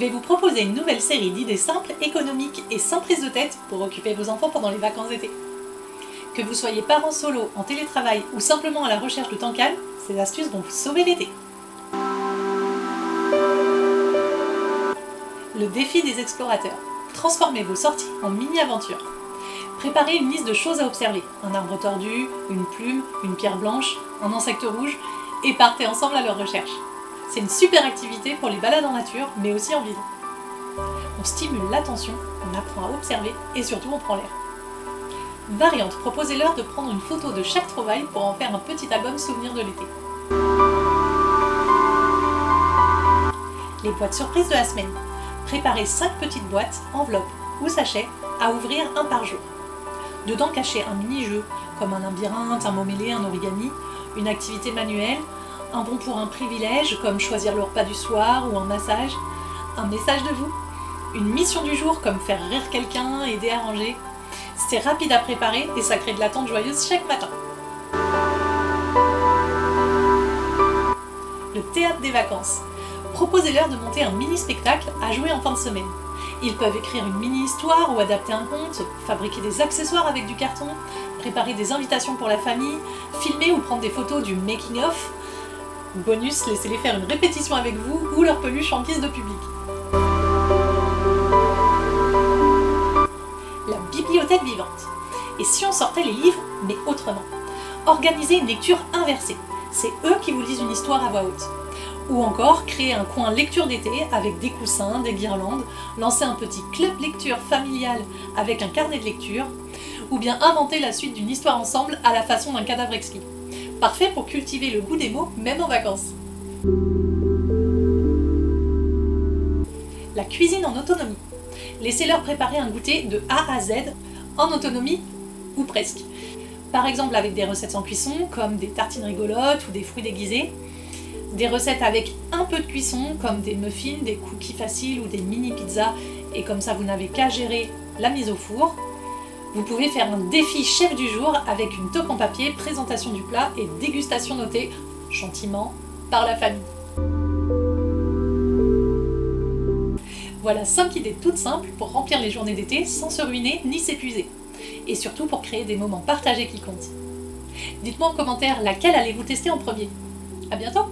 vais vous proposer une nouvelle série d'idées simples, économiques et sans prise de tête pour occuper vos enfants pendant les vacances d'été. Que vous soyez parents solo, en télétravail ou simplement à la recherche de temps calme, ces astuces vont vous sauver l'été. Le défi des explorateurs. Transformez vos sorties en mini-aventures. Préparez une liste de choses à observer. Un arbre tordu, une plume, une pierre blanche, un insecte rouge, et partez ensemble à leur recherche. C'est une super activité pour les balades en nature, mais aussi en ville. On stimule l'attention, on apprend à observer et surtout on prend l'air. Variante, proposez-leur de prendre une photo de chaque trouvaille pour en faire un petit album souvenir de l'été. Les boîtes surprises de la semaine. Préparez 5 petites boîtes, enveloppes ou sachets à ouvrir un par jour. Dedans cachez un mini-jeu, comme un labyrinthe, un mot mêlé, un origami, une activité manuelle, un bon pour un privilège, comme choisir le repas du soir ou un massage, un message de vous, une mission du jour, comme faire rire quelqu'un, aider à ranger. C'est rapide à préparer et ça crée de l'attente joyeuse chaque matin. Le théâtre des vacances. Proposez-leur de monter un mini-spectacle à jouer en fin de semaine. Ils peuvent écrire une mini-histoire ou adapter un conte, fabriquer des accessoires avec du carton, préparer des invitations pour la famille, filmer ou prendre des photos du making-of. Bonus, laissez-les faire une répétition avec vous ou leur peluche en guise de public. La bibliothèque vivante. Et si on sortait les livres, mais autrement? Organisez une lecture inversée. C'est eux qui vous lisent une histoire à voix haute. Ou encore, créer un coin lecture d'été avec des coussins, des guirlandes, lancer un petit club lecture familial avec un carnet de lecture, ou bien inventer la suite d'une histoire ensemble à la façon d'un cadavre exquis. Parfait pour cultiver le goût des mots, même en vacances. La cuisine en autonomie. Laissez-leur préparer un goûter de A à Z, en autonomie ou presque. Par exemple avec des recettes sans cuisson, comme des tartines rigolotes ou des fruits déguisés. Des recettes avec un peu de cuisson, comme des muffins, des cookies faciles ou des mini-pizzas, et comme ça vous n'avez qu'à gérer la mise au four. Vous pouvez faire un défi chef du jour avec une toque en papier, présentation du plat et dégustation notée gentiment par la famille. Voilà 5 idées toutes simples pour remplir les journées d'été sans se ruiner ni s'épuiser. Et surtout pour créer des moments partagés qui comptent. Dites-moi en commentaire laquelle allez-vous tester en premier. À bientôt!